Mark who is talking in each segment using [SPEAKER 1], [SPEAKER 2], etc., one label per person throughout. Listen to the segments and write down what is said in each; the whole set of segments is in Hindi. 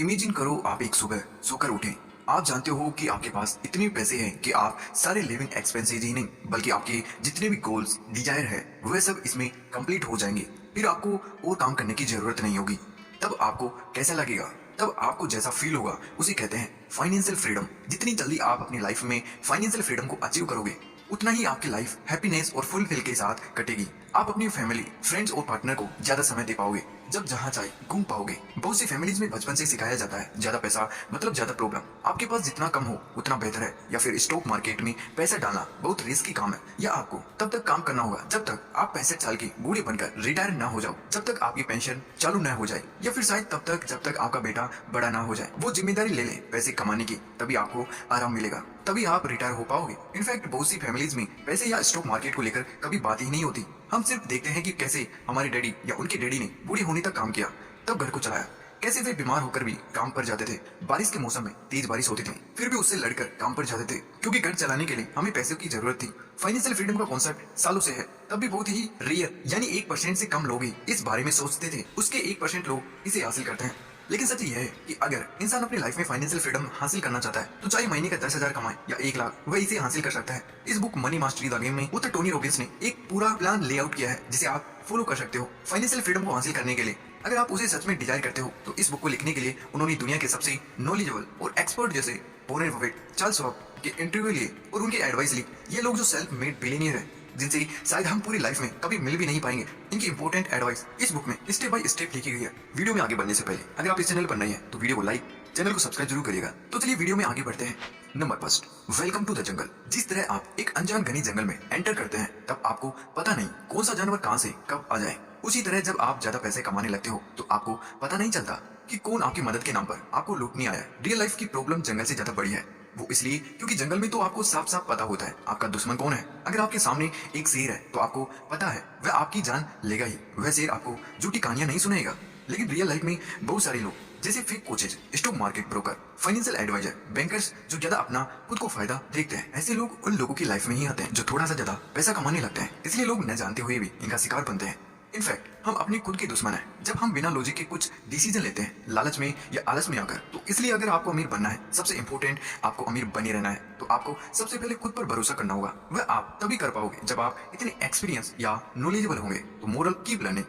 [SPEAKER 1] इमेजिन करो आप एक सुबह सोकर उठे। आप जानते हो कि आपके पास इतने पैसे हैं कि आप सारे लिविंग एक्सपेंसेस ही नहीं बल्कि आपके जितने भी गोल्स डिजायर है वह सब इसमें कंप्लीट हो जाएंगे। फिर आपको और काम करने की जरूरत नहीं होगी। तब आपको कैसा लगेगा? तब आपको जैसा फील होगा उसे कहते हैं फाइनेंशियल फ्रीडम। जितनी जल्दी आप अपनी लाइफ में फाइनेंशियल फ्रीडम को अचीव करोगे उतना ही आपकी लाइफ हैप्पीनेस और फुलफिल के साथ कटेगी। आप अपनी फैमिली, फ्रेंड्स और पार्टनर को ज्यादा समय दे पाओगे। जब जहां चाहे घूम पाओगे। बहुत सी फैमिलीज में बचपन से सिखाया जाता है ज्यादा पैसा मतलब ज्यादा प्रॉब्लम। आपके पास जितना कम हो उतना बेहतर है, या फिर स्टॉक मार्केट में पैसा डालना बहुत रिस्की काम है, या आपको तब तक काम करना होगा जब तक आप 65 साल के बूढ़े बनकर रिटायर ना हो जाओ, जब तक आपकी पेंशन चालू न हो जाए, या फिर शायद तब तक जब तक आपका बेटा बड़ा ना हो जाए। वो जिम्मेदारी ले ले पैसे कमाने की, तभी आपको आराम मिलेगा, तभी आप रिटायर हो पाओगे। इनफैक्ट बहुत सी फैमिलीज में पैसे या स्टॉक मार्केट को लेकर कभी बात ही नहीं होती। हम सिर्फ देखते हैं कि कैसे हमारे डैडी या उनके डैडी ने बूढ़े होने तक काम किया, तब घर को चलाया, कैसे वे बीमार होकर भी काम पर जाते थे। बारिश के मौसम में तेज बारिश होती थी फिर भी उससे लड़कर काम पर जाते थे, क्योंकि घर चलाने के लिए हमें पैसों की जरूरत थी। फाइनेंशियल फ्रीडम का कॉन्सेप्ट सालों से है, तब भी बहुत ही रेयर यानी 1% से कम लोग ही इस बारे में सोचते थे। उसके 1% लोग इसे हासिल करते हैं। लेकिन सच यह है कि अगर इंसान अपनी लाइफ में फाइनेंशियल फ्रीडम हासिल करना चाहता है तो चाहे महीने का 10,000 कमाए या 1 लाख, वह इसे हासिल कर सकता है। इस book money mastery the game में उत्तर टोनी रॉबिन्स ने एक पूरा प्लान लेआउट किया है जिसे आप फॉलो कर सकते हो फाइनेंशियल फ्रीडम को हासिल करने के लिए। अगर आप उसे सच में डिजायर करते हो तो इस बुक को लिखने के लिए उन्होंने दुनिया के सबसे नॉलेजेबल और एक्सपर्ट जैसे वॉरेन बफेट, चार्ल्स श्वाब के इंटरव्यू लिए और उनकी एडवाइस ली। ये लोग जो सेल्फ मेड बिलियनियर है जिनसे शायद हम पूरी लाइफ में कभी मिल भी नहीं पाएंगे, इनकी इंपॉर्टेंट एडवाइस इस बुक में स्टेप बाय स्टेप लिखी गई है। वीडियो में आगे बढ़ने से पहले अगर आप इस चैनल पर नए हैं तो वीडियो को लाइक, चैनल को सब्सक्राइब जरूर करिएगा। तो चलिए वीडियो में आगे बढ़ते हैं। Number first, welcome to the jungle. जिस तरह आप एक अनजान घने जंगल में एंटर करते हैं तब आपको पता नहीं कौन सा जानवर कहां से कब आ जाए। उसी तरह जब आप ज्यादा पैसे कमाने लगते हो तो आपको पता नहीं चलता कि कौन आपकी मदद के नाम पर आपको लूटने आया। रियल लाइफ की प्रॉब्लम जंगल से ज्यादा बड़ी है। वो इसलिए क्योंकि जंगल में तो आपको साफ साफ पता होता है आपका दुश्मन कौन है। अगर आपके सामने एक शेर है तो आपको पता है वह आपकी जान लेगा ही। वह शेर आपको झूठी कहानियां नहीं सुनाएगा। लेकिन रियल लाइफ में बहुत सारे लोग जैसे fake coaches, stock market broker, financial advisor, bankers जो ज्यादा अपना खुद को फायदा देखते हैं, ऐसे लोग उन लोगों की लाइफ में ही आते हैं जो थोड़ा सा ज्यादा पैसा कमाने लगते हैं। इसलिए लोग न जानते हुए भी इनका शिकार बनते हैं। इनफैक्ट हम अपने खुद के दुश्मन हैं जब हम बिना लॉजिक के कुछ डिसीजन लेते हैं, लालच में या आलस में आकर। तो इसलिए अगर आपको अमीर बनना है, सबसे इंपॉर्टेंट आपको अमीर बने रहना है, तो आपको सबसे पहले खुद पर भरोसा करना होगा। वह आप तभी कर पाओगे जब आप इतने एक्सपीरियंस या नॉलेजेबल होंगे। तो moral, keep learning.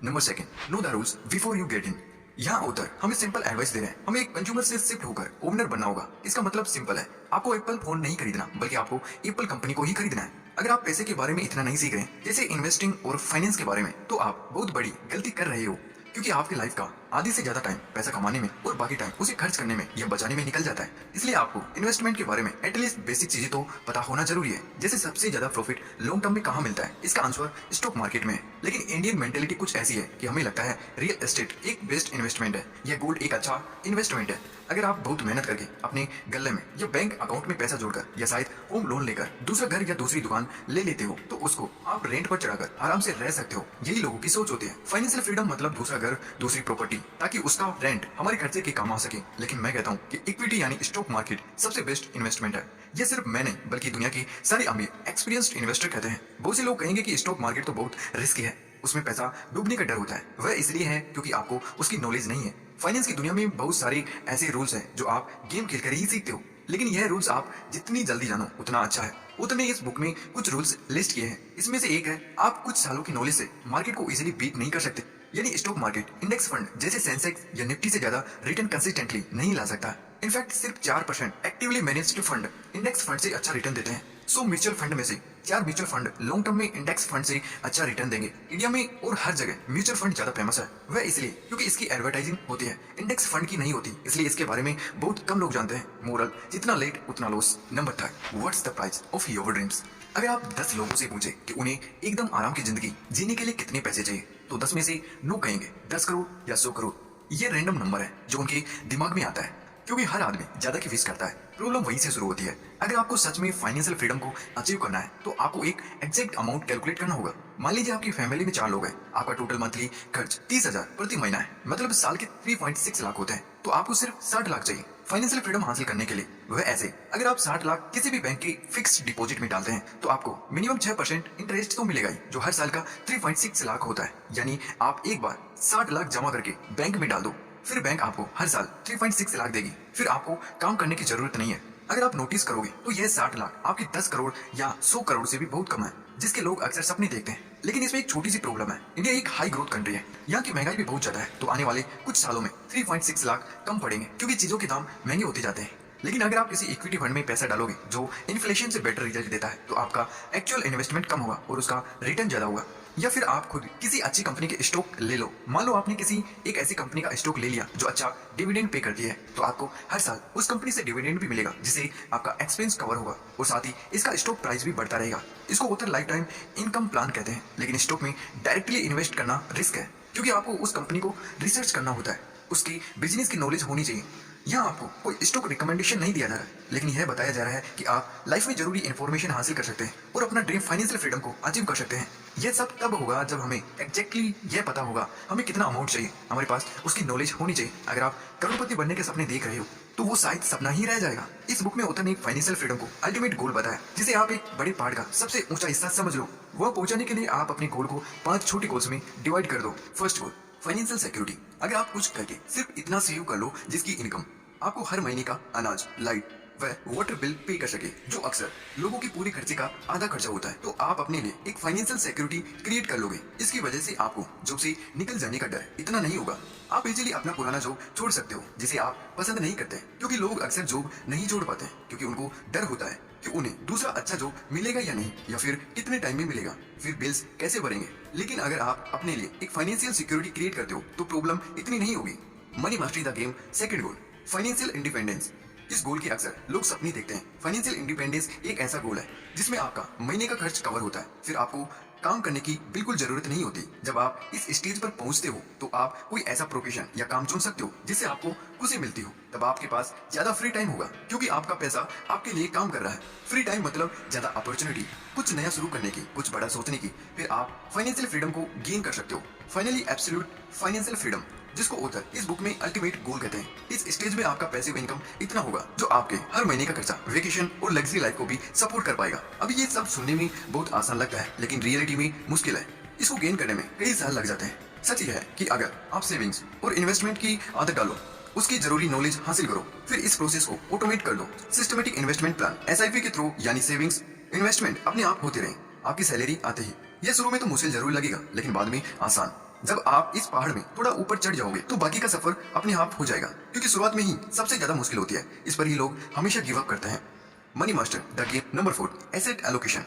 [SPEAKER 1] Number second, know the rules before you get in. यहाँ ऑथर हमें सिंपल एडवाइस दे रहे हैं। हमें एक कंज्यूमर से शिफ्ट होकर ओनर बनना होगा। इसका मतलब सिंपल है, आपको एप्पल फोन नहीं खरीदना बल्कि आपको एप्पल कंपनी को ही खरीदना है। अगर आप पैसे के बारे में इतना नहीं सीख रहे जैसे इन्वेस्टिंग और फाइनेंस के बारे में, तो आप बहुत बड़ी गलती कर रहे हो, क्योंकि आपकी लाइफ का आधी से ज्यादा टाइम पैसा कमाने में और बाकी टाइम उसे खर्च करने में या बचाने में निकल जाता है। इसलिए आपको इन्वेस्टमेंट के बारे में एटलीस्ट बेसिक चीजें तो पता होना जरूरी है, जैसे सबसे ज्यादा प्रॉफिट लॉन्ग टर्म में कहाँ मिलता है। इसका आंसर स्टॉक मार्केट में है। लेकिन इंडियन मेंटेलिटी कुछ ऐसी है कि हमें लगता है रियल एस्टेट एक बेस्ट इन्वेस्टमेंट है या गोल्ड एक अच्छा इन्वेस्टमेंट है। अगर आप बहुत मेहनत करके अपने गले में या बैंक अकाउंट में पैसा जोड़कर या शायद होम लोन लेकर दूसरा घर या दूसरी दुकान ले लेते हो तो उसको आप रेंट पर चढ़ाकर आराम से रह सकते हो। यही लोगों की सोच होती है। फाइनेंशियल फ्रीडम मतलब दूसरा घर, दूसरी प्रॉपर्टी, ताकि उसका रेंट हमारे खर्चे के काम आ सके। लेकिन मैं कहता हूँ कि इक्विटी यानी स्टॉक मार्केट सबसे बेस्ट इन्वेस्टमेंट है। ये सिर्फ मैं नहीं बल्कि दुनिया के सारे अमीर एक्सपीरियंस्ड इन्वेस्टर कहते हैं। बहुत से लोग कहेंगे कि स्टॉक मार्केट तो बहुत रिस्की है, उसमें पैसा डूबने का डर होता है। वह इसलिए है क्योंकि आपको उसकी नॉलेज नहीं है। फाइनेंस की दुनिया में बहुत सारे ऐसे रूल्स हैं जो आप गेम खेलकर ही सीखते हो, लेकिन यह रूल्स आप जितनी जल्दी जानो उतना अच्छा है। उतने इस बुक में कुछ रूल्स लिस्ट किए हैं। इसमें से एक है, आप कुछ सालों की नॉलेज से मार्केट को इजीली बीट नहीं कर सकते। यानी स्टॉक मार्केट इंडेक्स फंड जैसे सेंसेक्स या निफ्टी से ज्यादा रिटर्न कंसिस्टेंटली नहीं ला सकता। इनफैक्ट सिर्फ 4% actively managed fund index fund से अच्छा रिटर्न देते हैं। 100 म्यूचुअल फंड में से 4 म्यूचुअल फंड लॉन्ग टर्म में इंडेक्स फंड से अच्छा रिटर्न देंगे। इंडिया में और हर जगह म्यूचुअल फंड ज्यादा फेमस है। वह इसलिए क्योंकि इसकी एडवर्टाइजिंग होती है, इंडेक्स फंड की नहीं होती, इसलिए इसके बारे में बहुत कम लोग जानते हैं। मोरल, जितना लेट उतना loss. Number third, what's the price of your dreams. अगर आप 10 लोगों से पूछे कि उन्हें एकदम आराम की जिंदगी जीने के लिए कितने पैसे चाहिए, तो 10 में से 9 कहेंगे 10 करोड़ या 100 करोड़। ये रैंडम नंबर है जो उनके दिमाग में आता है, क्योंकि हर आदमी ज्यादा की फीस करता है। प्रॉब्लम वहीं से शुरू होती है। अगर आपको सच में फाइनेंशियल फ्रीडम को अचीव करना है तो आपको एक एग्जैक्ट अमाउंट कैलकुलेट करना होगा। मान लीजिए आपकी फैमिली में 4 लोग हैं, आपका टोटल मंथली खर्च 30,000 प्रति महीना है, मतलब साल के 3.6 लाख होते हैं। तो आपको सिर्फ 60 लाख चाहिए फाइनेंशियल फ्रीडम हासिल करने के लिए। वह ऐसे, अगर आप 60 लाख किसी भी बैंक की फिक्स्ड डिपॉजिट में डालते हैं तो आपको मिनिमम 6% इंटरेस्ट तो मिलेगा ही, जो हर साल का 3.6 लाख होता है। यानी आप एक बार 60 लाख जमा करके बैंक में डाल दो, फिर बैंक आपको हर साल 3.6 लाख देगी। फिर आपको काम करने की जरूरत नहीं है। अगर आप नोटिस करोगे तो यह 60 लाख आपके 10 करोड़ या 100 करोड़ से भी बहुत कम है, जिसके लोग अक्सर सपने देखते हैं। लेकिन इसमें एक छोटी सी प्रॉब्लम है, इंडिया एक हाई ग्रोथ कंट्री है, यहाँ की महंगाई भी बहुत ज्यादा है, तो आने वाले कुछ सालों में 3.6 लाख कम पड़ेंगे क्योंकि चीजों के दाम महंगे होते जाते हैं। लेकिन अगर आप किसी इक्विटी फंड में पैसा डालोगे जो इन्फ्लेशन से बेटर रिजल्ट देता है, तो आपका एक्चुअल इन्वेस्टमेंट कम होगा और उसका रिटर्न ज्यादा होगा। या फिर आप खुद किसी अच्छी कंपनी के स्टॉक ले लो। मान लो आपने किसी एक ऐसी कंपनी का स्टॉक ले लिया जो अच्छा डिविडेंड पे करती है, तो आपको हर साल उस कंपनी से डिविडेंड भी मिलेगा, जिससे आपका एक्सपेंस कवर होगा और साथ ही इसका स्टॉक प्राइस भी बढ़ता रहेगा। इसको होता लाइफ टाइम इनकम प्लान कहते हैं। लेकिन स्टॉक में डायरेक्टली इन्वेस्ट करना रिस्क है, क्योंकि आपको उस कंपनी को रिसर्च करना होता है, उसकी बिजनेस की नॉलेज होनी चाहिए। यहाँ आपको कोई स्टॉक रिकमेंडेशन नहीं दिया जा रहा है, लेकिन यह बताया जा रहा है कि आप लाइफ में जरूरी इन्फॉर्मेशन हासिल कर सकते हैं और अपना ड्रीम फाइनेंशियल फ्रीडम को अचीव कर सकते हैं। यह सब तब होगा जब हमें एग्जैक्टली यह पता होगा हमें कितना अमाउंट चाहिए, हमारे पास उसकी नॉलेज होनी चाहिए। अगर आप करोड़पति बनने के सपने देख रहे हो तो वो शायद सपना ही रह जाएगा। इस बुक में ऑथर ने एक फाइनेंशियल फ्रीडम को अल्टीमेट गोल बताया, जिसे आप एक बड़े पहाड़ का सबसे ऊंचा हिस्सा समझ लो। वह पहुंचाने के लिए आप अपने गोल को 5 छोटे गोल्स में डिवाइड कर दो। First goal, financial security. अगर आप कुछ करके सिर्फ इतना सेव कर लो जिसकी इनकम आपको हर महीने का अनाज, लाइट व वाटर बिल पे कर सके, जो अक्सर लोगों की पूरे खर्चे का आधा खर्चा होता है, तो आप अपने लिए एक फाइनेंशियल सिक्योरिटी क्रिएट कर लोगे। इसकी वजह से आपको जॉब से निकल जाने का डर इतना नहीं होगा। आप इजीली अपना पुराना जॉब छोड़ सकते हो जिसे आप पसंद नहीं करते, क्योंकि लोग अक्सर जॉब नहीं छोड़ पाते हैं क्योंकि उनको डर होता है कि उन्हें दूसरा अच्छा जॉब मिलेगा या नहीं, या फिर कितने टाइम में मिलेगा, फिर बिल्स कैसे भरेंगे। लेकिन अगर आप अपने लिए एक फाइनेंशियल सिक्योरिटी क्रिएट करते हो तो प्रॉब्लम इतनी नहीं होगी। Money mastery the game second goal, financial independence. इस गोल की अक्सर लोग सपने देखते हैं। फाइनेंशियल इंडिपेंडेंस एक ऐसा गोल है जिसमें आपका महीने का खर्च कवर होता है, फिर आपको काम करने की बिल्कुल जरूरत नहीं होती। जब आप इस स्टेज पर पहुंचते हो तो आप कोई ऐसा प्रोफेशन या काम चुन सकते हो जिससे आपको खुशी मिलती हो। तब आपके पास ज्यादा फ्री टाइम होगा क्योंकि आपका पैसा आपके लिए काम कर रहा है। फ्री टाइम मतलब ज्यादा अपॉर्चुनिटी, कुछ नया शुरू करने की, कुछ बड़ा सोचने की। फिर आप फाइनेंशियल फ्रीडम को गेन कर सकते हो। फाइनली एब्सोल्यूट फाइनेंशियल फ्रीडम, जिसको ऑथर इस बुक में अल्टीमेट गोल कहते हैं। इस स्टेज में आपका पैसिव इनकम इतना होगा जो आपके हर महीने का खर्चा, वेकेशन और लग्जरी लाइफ को भी सपोर्ट कर पाएगा। अभी ये सब सुनने में बहुत आसान लगता है, लेकिन रियलिटी में मुश्किल है। इसको गेन करने में कई साल लग जाते हैं। सच यह है कि अगर आप सेविंग्स और इन्वेस्टमेंट की आदत डालो, उसकी जरूरी नॉलेज हासिल करो, फिर इस प्रोसेस को ऑटोमेट कर दो। सिस्टमेटिक इन्वेस्टमेंट प्लान, SIP के थ्रू, यानी सेविंग्स इन्वेस्टमेंट अपने आप होते रहे आपकी सैलरी आते ही। यह शुरू में तो मुश्किल जरूर लगेगा, लेकिन बाद में आसान। जब आप इस पहाड़ में थोड़ा ऊपर चढ़ जाओगे तो बाकी का सफर अपने आप हो जाएगा, क्योंकि शुरुआत में ही सबसे ज्यादा मुश्किल होती है। इस पर ही लोग हमेशा गिव अप करते हैं। Money master the game number 4, asset allocation.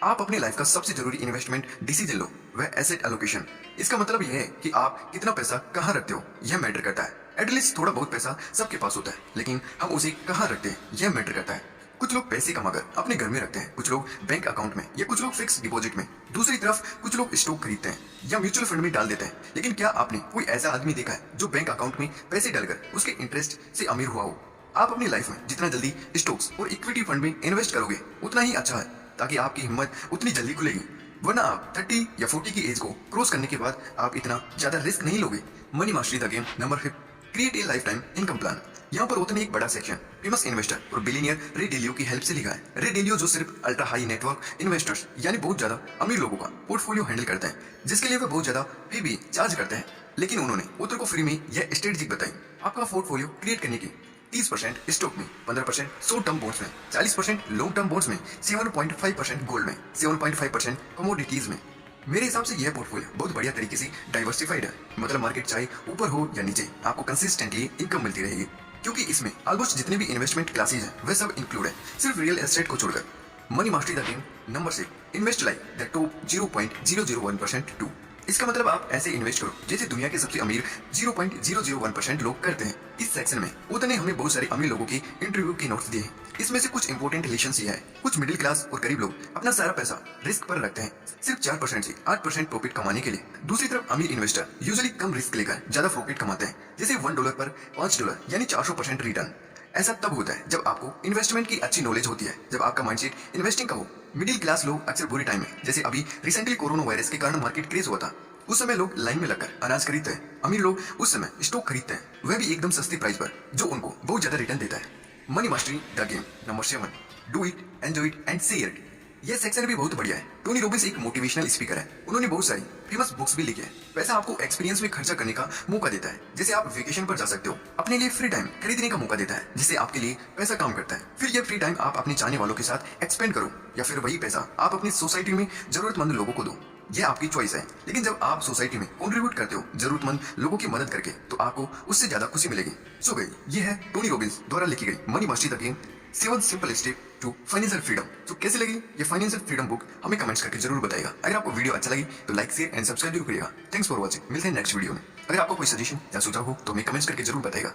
[SPEAKER 1] आप अपने लाइफ का सबसे जरूरी इन्वेस्टमेंट डिसीजन लो, वह एसेट एलोकेशन। इसका मतलब यह है कि आप कितना पैसा कहाँ रखते हो, यह मैटर करता है। एटलीस्ट थोड़ा बहुत पैसा सबके पास होता है, लेकिन हम उसे कहाँ रखते हैं यह मैटर करता है। कुछ लोग पैसे कमाकर अपने घर में रखते हैं, कुछ लोग बैंक अकाउंट में, या कुछ लोग फिक्स डिपॉजिट में। दूसरी तरफ कुछ लोग स्टॉक खरीदते हैं या म्यूचुअल फंड में डाल देते हैं। लेकिन क्या आपने कोई ऐसा आदमी देखा है जो बैंक अकाउंट में पैसे डालकर उसके इंटरेस्ट से अमीर हुआ हो? आप अपनी लाइफ में जितना जल्दी स्टॉक्स और इक्विटी फंड में इन्वेस्ट करोगे उतना ही अच्छा है, ताकि आपकी हिम्मत उतनी जल्दी खुलेगी। वरना आप 30 या 40 की एज को क्रॉस करने के बाद आप इतना ज्यादा रिस्क नहीं लोगे। Money mastery the game number 5, create a life time income plan. यहाँ पर ऑथर ने एक बड़ा सेक्शन फेमस इन्वेस्टर और बिलियनियर रे डेलियो की हेल्प से लिखा है। रे डेलियो जो सिर्फ अल्ट्रा हाई नेटवर्क इन्वेस्टर्स यानी बहुत ज्यादा अमीर लोगों का पोर्टफोलियो हैंडल करते हैं, जिसके लिए वे बहुत ज्यादा फी भी चार्ज करते हैं। लेकिन उन्होंने ऑथर को फ्री में यह स्ट्रेटजी बताई आपका पोर्टफोलियो क्रिएट करने की। 30% स्टॉक में, 15% शॉर्ट टर्म बॉन्ड्स में, 40% लॉन्ग टर्म बॉन्ड्स में, 7.5% गोल्ड में, 7.5% कमोडिटीज में। मेरे हिसाब से यह पोर्टफोलियो बहुत बढ़िया तरीके से डाइवर्सिफाइड है। मतलब मार्केट चाहे ऊपर हो या नीचे, आपको कंसिस्टेंटली इनकम मिलती रहेगी, क्योंकि इसमें ऑलमोस्ट जितने भी इन्वेस्टमेंट क्लासेज हैं वे सब इंक्लूड है, सिर्फ रियल एस्टेट को छोड़कर। Money mastery the game number 6, invest like the top 0.001% too. इसका मतलब आप ऐसे इन्वेस्ट करो जैसे दुनिया के सबसे अमीर 0.001% लोग करते हैं। इस सेक्शन में ऑथर ने हमें बहुत सारे अमीर लोगों के इंटरव्यू के नोट्स दिए हैं। इसमें से कुछ इंपॉर्टेंट रिलेशंस ये है। कुछ मिडिल क्लास और गरीब लोग अपना सारा पैसा रिस्क पर रखते हैं, सिर्फ 4% से 8% प्रॉफिट कमाने के लिए। दूसरी तरफ अमीर इन्वेस्टर यूजुअली कम रिस्क लेकर ज्यादा प्रॉफिट कमाते हैं, जैसे $1 पर $5 यानी 400% रिटर्न। ऐसा तब होता है जब आपको इन्वेस्टमेंट की अच्छी नॉलेज होती है, जब आपका माइंडसेट इन्वेस्टिंग का हो। मिडिल क्लास लोग अक्सर बुरे टाइम में, जैसे अभी रिसेंटली कोरोना वायरस के कारण मार्केट क्रेज हुआ था, उस समय लोग लाइन में लगकर अनाज खरीदते हैं। अमीर लोग उस समय स्टॉक खरीदते हैं, वह भी एकदम सस्ती प्राइस पर, जो उनको बहुत ज्यादा रिटर्न देता है। Money mastery the game number 7, do it, enjoy it and share it. ये सेक्शन भी बहुत बढ़िया है। टोनी रॉबिन्स एक मोटिवेशनल स्पीकर है। उन्होंने बहुत सारी फेमस बुक्स भी लिखी है। पैसा आपको एक्सपीरियंस में खर्चा करने का मौका देता है। जैसे आप वेकेशन पर जा सकते हो। अपने लिए फ्री टाइम खरीदने का मौका देता है, जिससे आपके लिए पैसा काम करता है। फिर ये फ्री टाइम आप अपने चाहने वालों के साथ एक्सपेंड करो, या फिर वही पैसा आप अपनी सोसाइटी में जरूरतमंद लोगों को दो। ये आपकी चॉइस है, लेकिन जब आप सोसाइटी में कंट्रीब्यूट करते हो जरूरतमंद लोगों की मदद करके, तो आपको उससे ज्यादा खुशी मिलेगी। सो गई, ये है टोनी रॉबिन्स द्वारा लिखी गई money mastery the game 7 simple step to financial freedom. तो कैसे लगी ये फाइनेंशियल फ्रीडम बुक, हमें कमेंट्स करके जरूर बताइएगा। अगर आपको वीडियो अच्छा लगी तो लाइक शेयर एंड सब्सक्राइब जरूर करिएगा। Thanks for watching. मिलते हैं नेक्स्ट वीडियो में। अगर आपको कोई सजेशन या सुझाव हो तो हमें कमेंट्स करके जरूर बताइएगा।